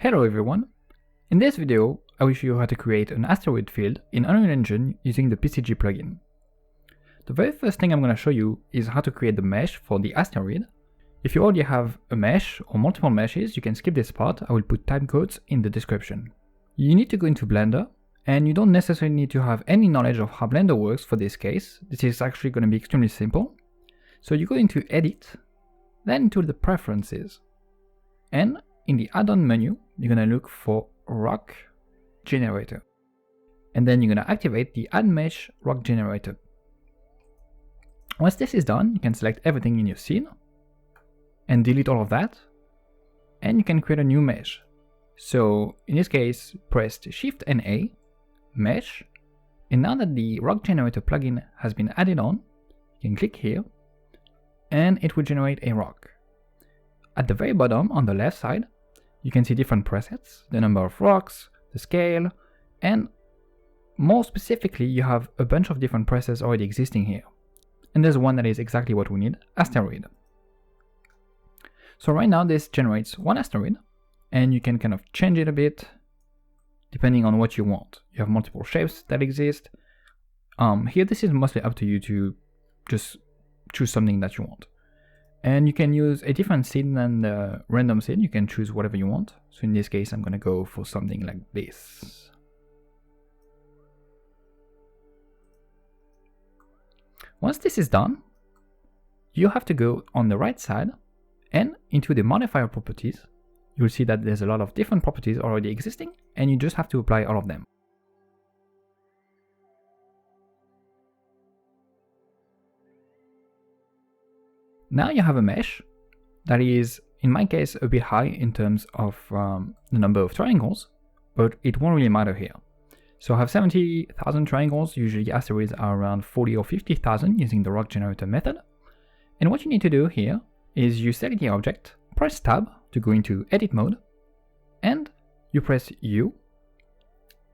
Hello everyone! In this video, I will show you how to create an asteroid field in Unreal Engine using the PCG plugin. The very first thing I'm going to show you is how to create the mesh for the asteroid. If you already have a mesh or multiple meshes, you can skip this part. I will put timecodes in the description. You need to go into Blender, and you don't necessarily need to have any knowledge of how Blender works for this case. This is actually going to be extremely simple. So you go into Edit, then into the Preferences, and in the add-on menu, you're going to look for Rock Generator. And then you're going to activate the Add Mesh Rock Generator. Once this is done, you can select everything in your scene and delete all of that. And you can create a new mesh. So in this case, press Shift and A, Mesh. And now that the Rock Generator plugin has been added on, you can click here and it will generate a rock. At the very bottom on the left side, you can see different presets, the number of rocks, the scale, and more specifically, you have a bunch of different presets already existing here. And there's one that is exactly what we need, Asteroid. So right now this generates one asteroid, and you can kind of change it a bit depending on what you want. You have multiple shapes that exist. Here this is mostly up to you to just choose something that you want. And you can use a different seed than the random seed. You can choose whatever you want. So in this case, I'm going to go for something like this. Once this is done, you have to go on the right side and into the modifier properties. You'll see that there's a lot of different properties already existing, and you just have to apply all of them. Now you have a mesh that is, in my case, a bit high in terms of the number of triangles, but it won't really matter here. So I have 70,000 triangles. Usually asteroids are around 40 or 50,000 using the rock generator method. And what you need to do here is you select the object, press Tab to go into edit mode, and you press U,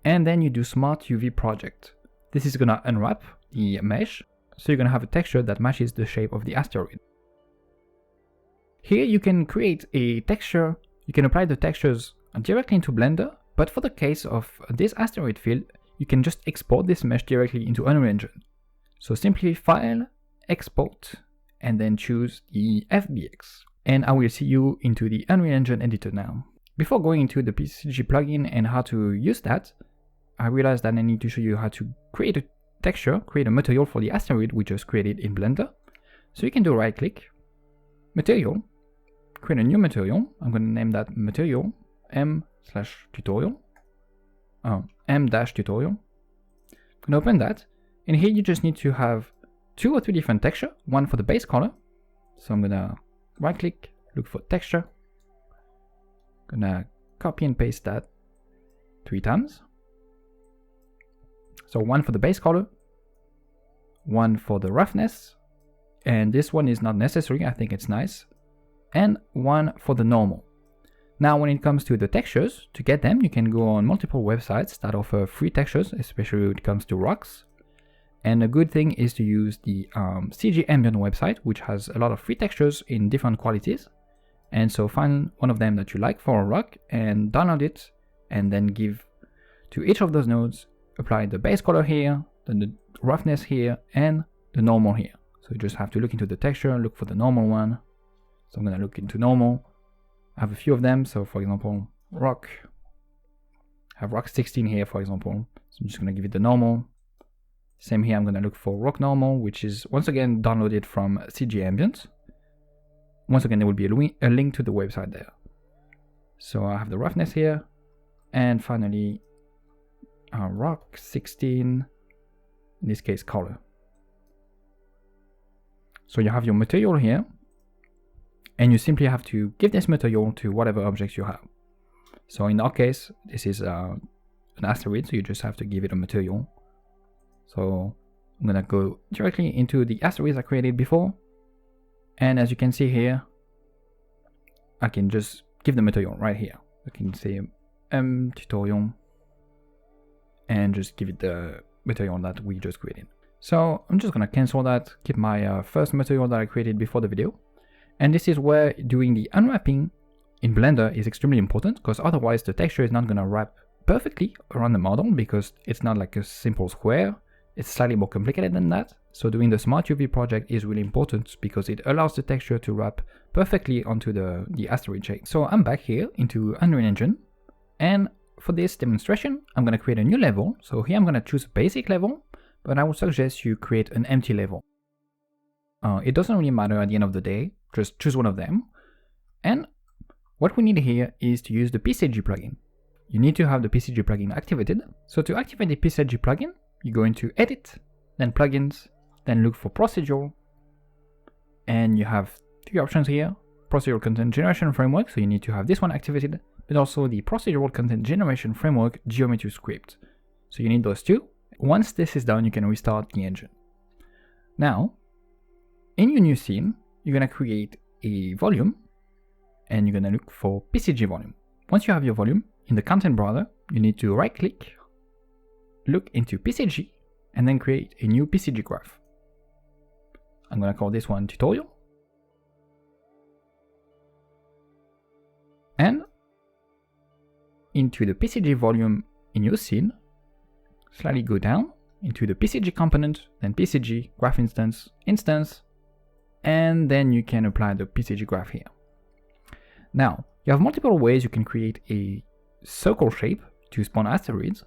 and then you do Smart UV Project. This is gonna unwrap the mesh, so you're gonna have a texture that matches the shape of the asteroid. Here you can create a texture, you can apply the textures directly into Blender, but for the case of this asteroid field, you can just export this mesh directly into Unreal Engine. So simply File, Export, and then choose the FBX. And I will see you into the Unreal Engine editor now. Before going into the PCG plugin and how to use that, I realized that I need to show you how to create a texture, create a material for the asteroid we just created in Blender. So you can do right click, Material, create a new material. I'm going to name that material m/tutorial. M-tutorial. I'm going to open that, and here you just need to have 2 or 3 different texture, one for the base color. So I'm going to right click, look for texture. I'm going to copy and paste that 3 times. So one for the base color, one for the roughness, and this one is not necessary, I think it's nice, and one for the normal. Now when it comes to the textures, to get them you can go on multiple websites that offer free textures, especially when it comes to rocks. And a good thing is to use the CG Ambient website, which has a lot of free textures in different qualities. And so find one of them that you like for a rock and download it, and then give to each of those nodes, apply the base color here, then the roughness here, and the normal here. So you just have to look into the texture, look for the normal one. So I'm going to look into normal. I have a few of them. So for example, rock. I have rock 16 here, for example. So I'm just going to give it the normal. Same here, I'm going to look for rock normal, which is once again downloaded from CG Ambient. Once again, there will be a link to the website there. So I have the roughness here. And finally, rock 16, in this case color. So you have your material here, and you simply have to give this material to whatever objects you have. So in our case, this is an asteroid, so you just have to give it a material. So I'm gonna go directly into the asteroids I created before, and as you can see here, I can just give the material right here. I can say tutorial, and just give it the material that we just created. So I'm just gonna cancel that, keep my first material that I created before the video. And this is where doing the unwrapping in Blender is extremely important, because otherwise the texture is not going to wrap perfectly around the model, because it's not like a simple square. It's slightly more complicated than that. So doing the Smart UV project is really important because it allows the texture to wrap perfectly onto the asteroid shape. So I'm back here into Unreal Engine, and for this demonstration, I'm going to create a new level. So here I'm going to choose a basic level, but I would suggest you create an empty level. It doesn't really matter at the end of the day, just choose one of them. And what we need here is to use the PCG plugin. You need to have the PCG plugin activated. So to activate the PCG plugin, you go into Edit, then Plugins, then look for Procedural, and you have three options here. Procedural Content Generation Framework, so you need to have this one activated, but also the Procedural Content Generation Framework Geometry Script. So you need those two. Once this is done, you can restart the engine. Now, in your new scene, you're going to create a volume, and you're going to look for PCG volume. Once you have your volume, in the content browser, you need to right-click, look into PCG, and then create a new PCG graph. I'm going to call this one Tutorial. And into the PCG volume in your scene, slightly go down into the PCG component, then PCG graph instance, and then you can apply the PCG graph here. Now, you have multiple ways you can create a circle shape to spawn asteroids,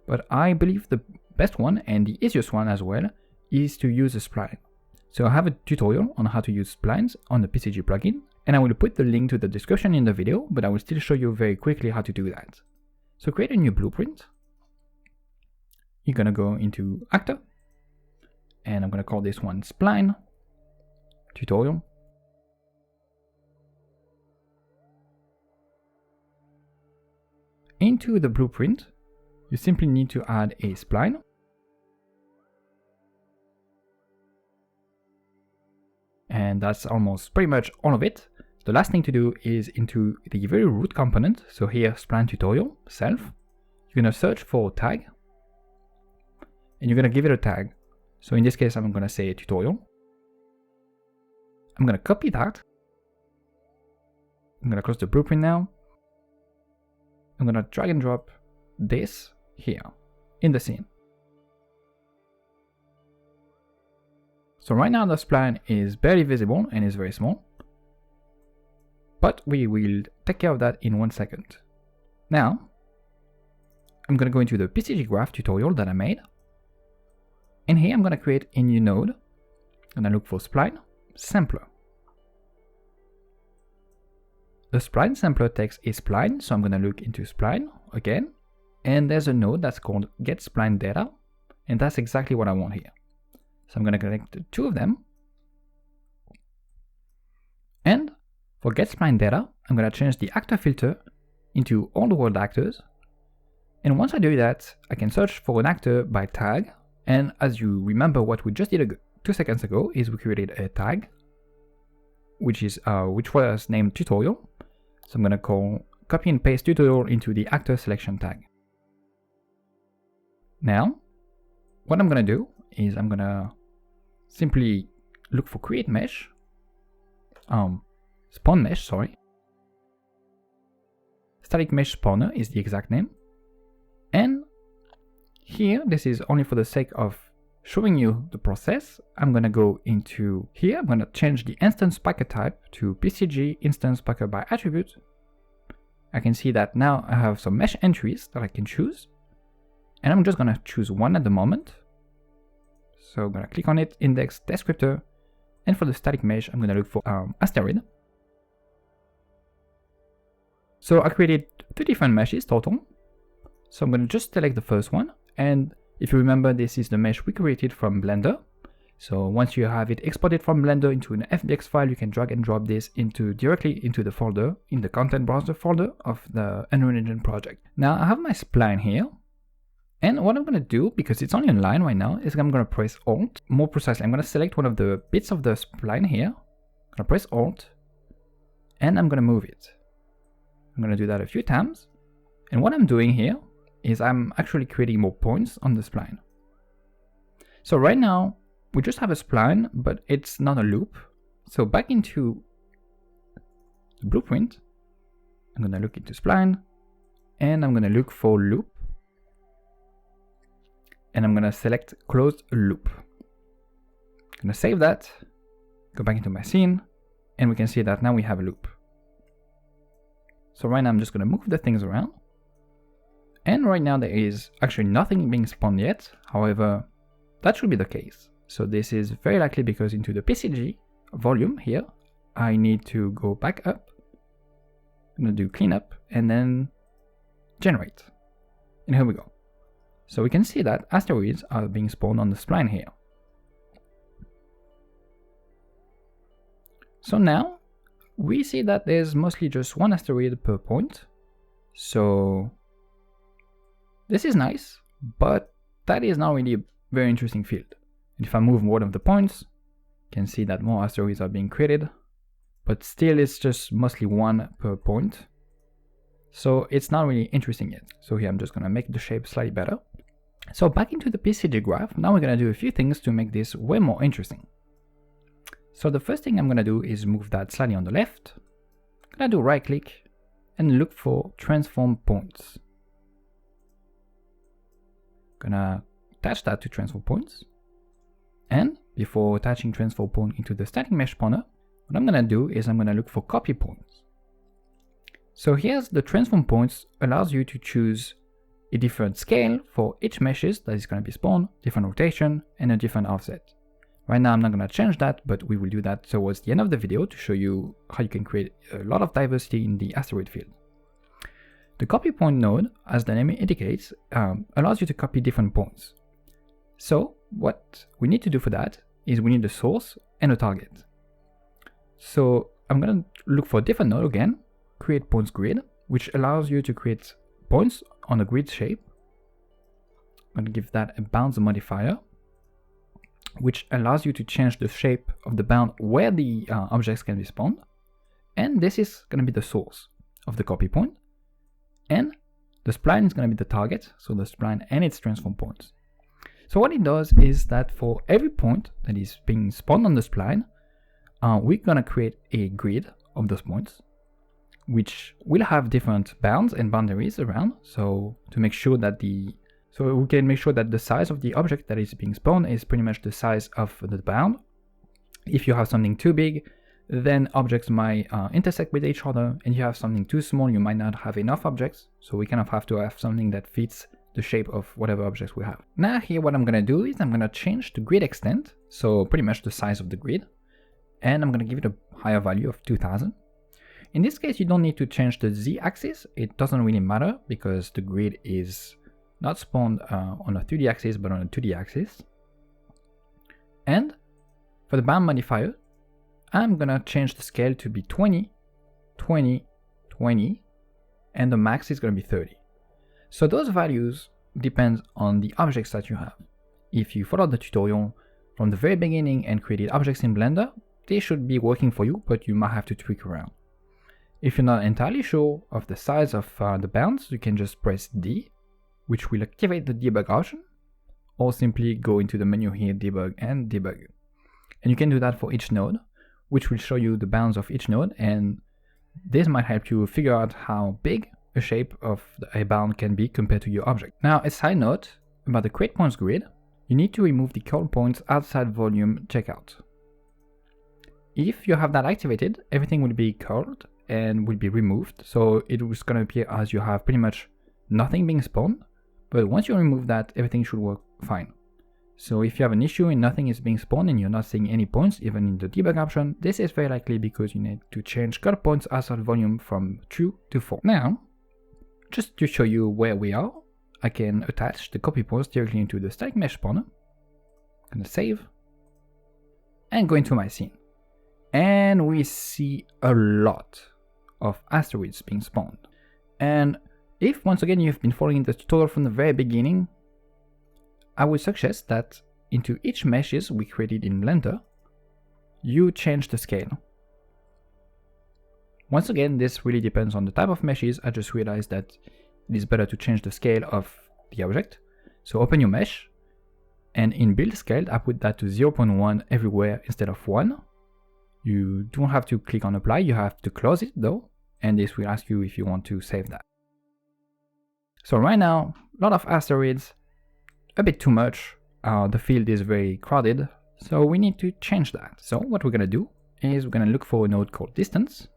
but I believe the best one and the easiest one as well is to use a spline. So I have a tutorial on how to use splines on the PCG plugin, and I will put the link to the description in the video, but I will still show you very quickly how to do that. So create a new blueprint. You're going to go into Actor, and I'm going to call this one Spline Tutorial. Into the blueprint, you simply need to add a spline. And that's almost pretty much all of it. The last thing to do is into the very root component. So here, Spline Tutorial, self. You're going to search for tag. And you're going to give it a tag. So in this case, I'm going to say tutorial. I'm going to copy that. I'm going to close the blueprint now. I'm going to drag and drop this here in the scene. So right now the spline is barely visible and is very small, but we will take care of that in 1 second. Now, I'm going to go into the PCG graph tutorial that I made, and here I'm going to create a new node, and I look for Spline Sampler. The Spline Sampler takes a spline, so I'm going to look into Spline again, and there's a node that's called Get Spline Data, and that's exactly what I want here. So I'm going to connect the two of them, and for Get Spline Data, I'm going to change the actor filter into all the world actors, and once I do that, I can search for an actor by tag, and as you remember what we just did 2 seconds ago is we created a tag, which was named tutorial. So I'm going to copy and paste tutorial into the actor selection tag. Now, what I'm going to do is I'm going to simply look for create mesh, spawn mesh, sorry. Static mesh spawner is the exact name. And here, this is only for the sake of showing you the process. I'm going to go into here. I'm going to change the instance packer type to PCG instance packer by attribute. I can see that now I have some mesh entries that I can choose. And I'm just going to choose one at the moment. So I'm going to click on it, index descriptor. And for the static mesh, I'm going to look for Asteroid. So I created 3 different meshes total. So I'm going to just select the first one. And if you remember, this is the mesh we created from Blender. So once you have it exported from Blender into an FBX file, you can drag and drop this directly into the folder, in the content browser folder of the Unreal Engine project. Now I have my spline here. And what I'm going to do, because it's only online right now, is I'm going to press Alt. More precisely, I'm going to select one of the bits of the spline here. I'm going to press Alt. And I'm going to move it. I'm going to do that a few times. And what I'm doing here is I'm actually creating more points on the spline. So right now, we just have a spline, but it's not a loop. So back into the blueprint, I'm going to look into Spline, and I'm going to look for loop, and I'm going to select closed loop. I'm going to save that, go back into my scene, and we can see that now we have a loop. So right now I'm just going to move the things around, and right now there is actually nothing being spawned yet. However, that should be the case. So this is very likely because into the PCG volume here, I need to go back up. I'm going to do cleanup and then generate. And here we go. So we can see that asteroids are being spawned on the spline here. So now we see that there's mostly just one asteroid per point. So this is nice, but that is not really a very interesting field. And if I move one of the points, you can see that more asteroids are being created, but still it's just mostly one per point. So it's not really interesting yet. So here I'm just going to make the shape slightly better. So back into the PCG graph, now we're going to do a few things to make this way more interesting. So the first thing I'm going to do is move that slightly on the left. I'm going to do right click and look for transform points. I'm going to attach that to transform points. And before attaching transform point into the static mesh spawner, what I'm going to do is I'm going to look for copy points. So here's the transform points allows you to choose a different scale for each meshes that is going to be spawned, different rotation, and a different offset. Right now I'm not going to change that, but we will do that towards the end of the video to show you how you can create a lot of diversity in the asteroid field. The copy point node, as the name indicates, allows you to copy different points. So what we need to do for that is we need a source and a target. So I'm going to look for a different node again, create points grid, which allows you to create points on a grid shape. I'm going to give that a bounds modifier, which allows you to change the shape of the bound where the objects can be spawned. And this is going to be the source of the copy point. And the spline is going to be the target, so the spline and its transform points. So what it does is that for every point that is being spawned on the spline, we're going to create a grid of those points, which will have different bounds and boundaries around. So to make sure that we can make sure that the size of the object that is being spawned is pretty much the size of the bound. If you have something too big, then objects might intersect with each other, and you have something too small, you might not have enough objects. So we kind of have to have something that fits the shape of whatever objects we have. Now here what I'm going to do is I'm going to change the grid extent, so pretty much the size of the grid, and I'm going to give it a higher value of 2000. In this case you don't need to change the z-axis, it doesn't really matter because the grid is not spawned on a 3D axis but on a 2D axis. And for the bound modifier, I'm going to change the scale to be 20, 20, 20, and the max is going to be 30. So those values depend on the objects that you have. If you follow the tutorial from the very beginning and created objects in Blender, they should be working for you, but you might have to tweak around. If you're not entirely sure of the size of the bounds, you can just press D, which will activate the debug option, or simply go into the menu here, debug and debug. And you can do that for each node, which will show you the bounds of each node, and this might help you figure out how big a shape of a bound can be compared to your object. Now, a side note about the create points grid, you need to remove the curl points outside volume checkout. If you have that activated, everything will be curled and will be removed, so it was going to appear as you have pretty much nothing being spawned, but once you remove that, everything should work fine. So if you have an issue and nothing is being spawned and you're not seeing any points even in the debug option, this is very likely because you need to change curl points outside volume from true to false. Now, just to show you where we are, I can attach the copy points directly into the static mesh spawner. I'm going to save and go into my scene. And we see a lot of asteroids being spawned. And if once again you've been following the tutorial from the very beginning, I would suggest that into each meshes we created in Blender, you change the scale. Once again, this really depends on the type of meshes. I just realized that it is better to change the scale of the object. So open your mesh, and in build scale, I put that to 0.1 everywhere instead of 1. You don't have to click on apply, you have to close it though. and this will ask you if you want to save that. So right now, a lot of asteroids, a bit too much. The field is very crowded, so we need to change that. So what we're going to do is we're going to look for a node called distance,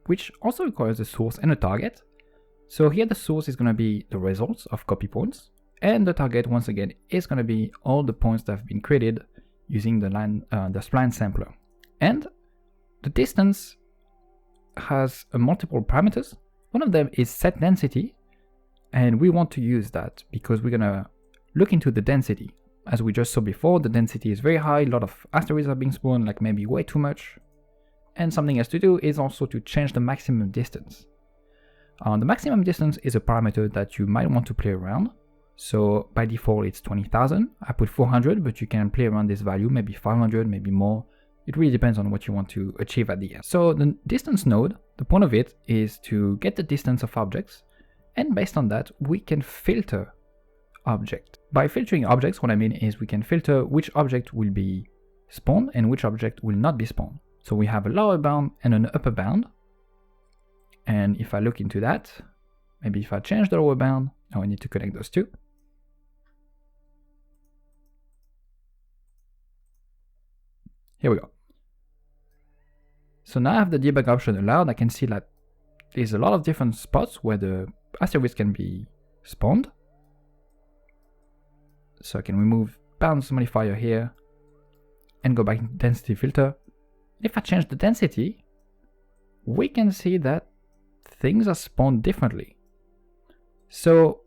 which also requires a source and a target. So here the source is going to be the results of copy points, and the target once again is going to be all the points that have been created using the spline sampler. And the distance has multiple parameters. One of them is set density, and we want to use that because we're going to look into the density. As we just saw before, the density is very high, a lot of asteroids are being spawned, like maybe way too much. And something else to do is also to change the maximum distance. The maximum distance is a parameter that you might want to play around. So by default it's 20,000. I put 400, but you can play around this value, maybe 500, maybe more. It really depends on what you want to achieve at the end. So the distance node, the point of it is to get the distance of objects, and based on that we can filter object. By filtering objects, what I mean is we can filter which object will be spawned and which object will not be spawned. So we have a lower bound and an upper bound. And if I look into that, maybe if I change the lower bound, now I need to connect those two. Here we go. So now I have the debug option allowed. I can see that there's a lot of different spots where the asteroids can be spawned. So I can remove bounds modifier here and go back to density filter. If I change the density, we can see that things are spawned differently. So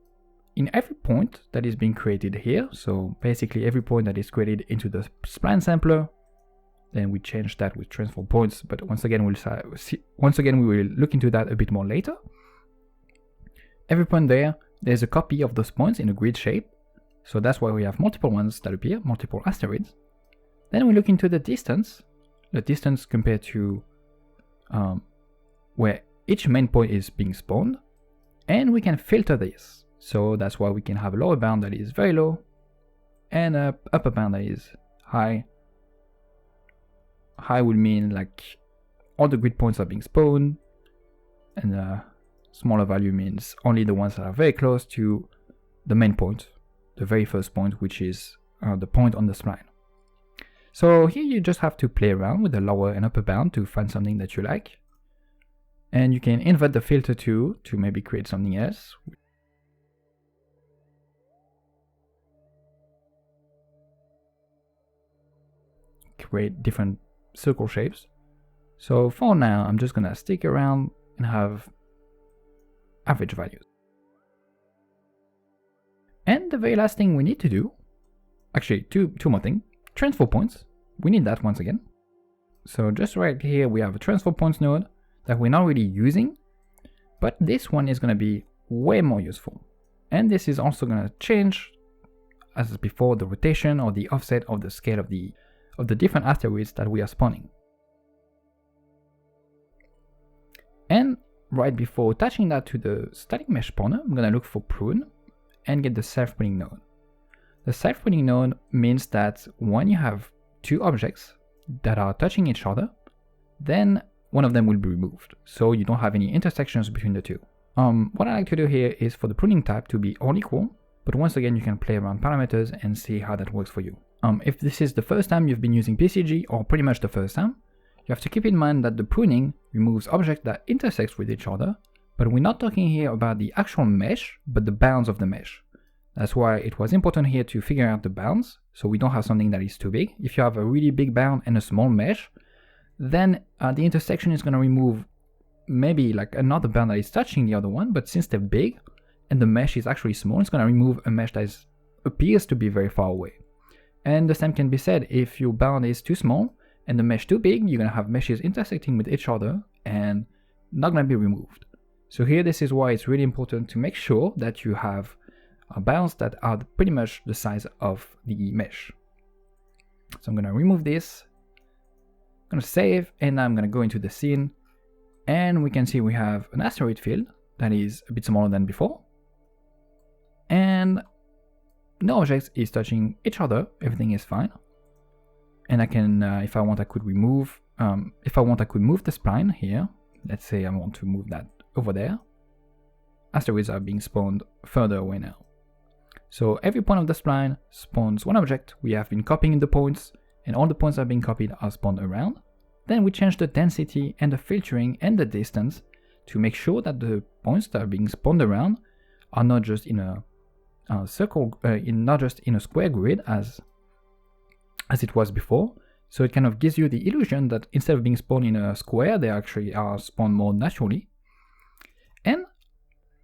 in every point that is being created here, so basically every point that is created into the spline sampler, then we change that with transfer points, but once again we will look into that a bit more later. Every point there's a copy of those points in a grid shape, so that's why we have multiple ones that appear, multiple asteroids. Then we look into the distance compared to where each main point is being spawned, and we can filter this. So that's why we can have a lower bound that is very low and a upper bound that is high. High will mean like all the grid points are being spawned, and a smaller value means only the ones that are very close to the main point, the very first point, which is the point on the spline. So here you just have to play around with the lower and upper bound to find something that you like. And you can invert the filter too to maybe create something else. Create different circle shapes. So for now, I'm just gonna stick around and have average values. And the very last thing we need to do, actually two more things. Transfer points, we need that once again. So just right here we have a transfer points node that we're not really using, but this one is going to be way more useful. And this is also going to change, as before, the rotation or the offset of the scale of the different asteroids that we are spawning. And right before attaching that to the static mesh spawner, I'm going to look for prune and get the self-pruning node. The self-pruning node means that when you have two objects that are touching each other, then one of them will be removed, so you don't have any intersections between the two. What I like to do here is for the pruning type to be all equal, but once again you can play around parameters and see how that works for you. If this is the first time you've been using PCG, or pretty much the first time, you have to keep in mind that the pruning removes objects that intersect with each other, but we're not talking here about the actual mesh, but the bounds of the mesh. That's why it was important here to figure out the bounds, so we don't have something that is too big. If you have a really big bound and a small mesh, then the intersection is going to remove maybe like another bound that is touching the other one, but since they're big and the mesh is actually small, it's going to remove a mesh that appears to be very far away. And the same can be said if your bound is too small and the mesh too big, you're going to have meshes intersecting with each other and not going to be removed. So here this is why it's really important to make sure that you have bounds that are pretty much the size of the mesh. So I'm going to remove this, I'm going to save, and I'm going to go into the scene, and we can see we have an asteroid field that is a bit smaller than before, and no objects is touching each other, everything is fine. And I can, if I want, I could remove if I want, I could move the spline here. Let's say I want to move that over there. Asteroids are being spawned further away now. So every point of the spline spawns one object. We have been copying the points, and all the points that are being copied are spawned around. Then we change the density and the filtering and the distance to make sure that the points that are being spawned around are not just in a circle, not just in a square grid as it was before. So it kind of gives you the illusion that instead of being spawned in a square, they actually are spawned more naturally. And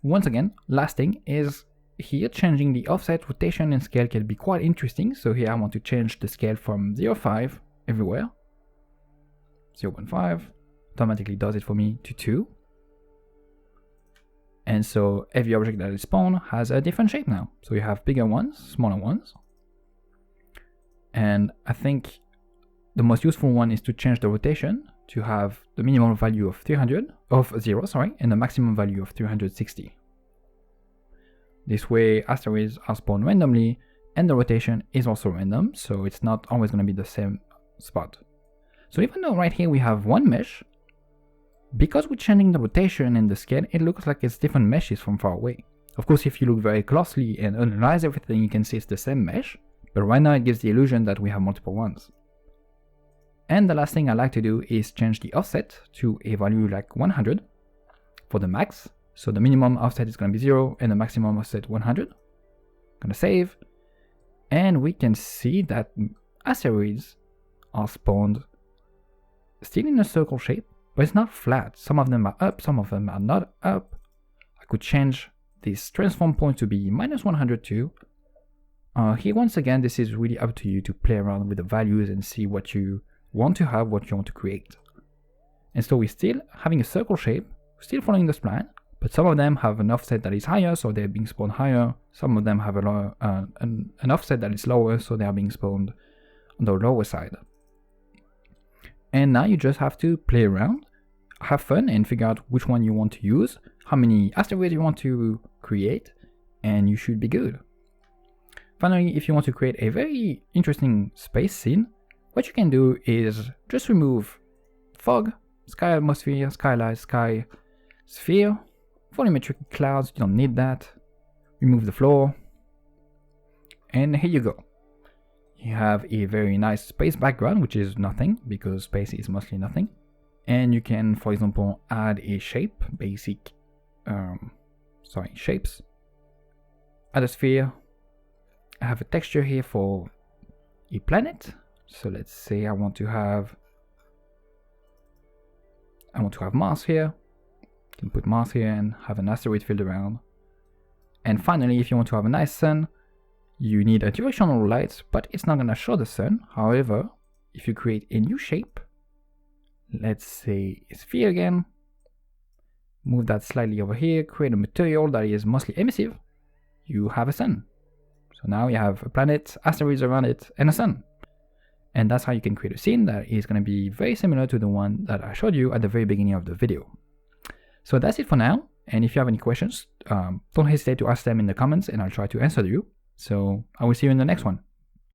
once again, last thing is here changing the offset, rotation, and scale can be quite interesting. So here I want to change the scale from 0.5 everywhere, 0.5 automatically does it for me, to 2. And so every object that is spawned has a different shape now. So you have bigger ones, smaller ones. And I think the most useful one is to change the rotation to have the minimum value of 0, and the maximum value of 360. This way asteroids are spawned randomly and the rotation is also random, so it's not always going to be the same spot. So even though right here we have one mesh, because we're changing the rotation and the scale, it looks like it's different meshes from far away. Of course, if you look very closely and analyze everything, you can see it's the same mesh, but right now it gives the illusion that we have multiple ones. And the last thing I like to do is change the offset to a value like 100 for the max. So the minimum offset is going to be 0 and the maximum offset 100. Gonna save. And we can see that asteroids are spawned still in a circle shape, but it's not flat. Some of them are up, some of them are not up. I could change this transform point to be -100 too. Here once again, this is really up to you to play around with the values and see what you want to have, what you want to create. And so we're still having a circle shape, still following the spline, but some of them have an offset that is higher, so they're being spawned higher. Some of them have a lower, an offset that is lower, so they are being spawned on the lower side. And now you just have to play around, have fun, and figure out which one you want to use, how many asteroids you want to create, and you should be good. Finally, if you want to create a very interesting space scene, what you can do is just remove fog, sky atmosphere, skylight, sky sphere, volumetric clouds, you don't need that. Remove the floor, and here you go. You have a very nice space background, which is nothing because space is mostly nothing. And you can, for example, add a shape, basic, shapes. Add a sphere. I have a texture here for a planet. So let's say I want to have Mars here. You can put Mars here and have an asteroid field around. And finally, if you want to have a nice sun, you need a directional light, but it's not going to show the sun. However, if you create a new shape, let's say a sphere again, move that slightly over here, create a material that is mostly emissive, you have a sun. So now you have a planet, asteroids around it, and a sun. And that's how you can create a scene that is going to be very similar to the one that I showed you at the very beginning of the video. So that's it for now. And if you have any questions, don't hesitate to ask them in the comments and I'll try to answer you. So I will see you in the next one.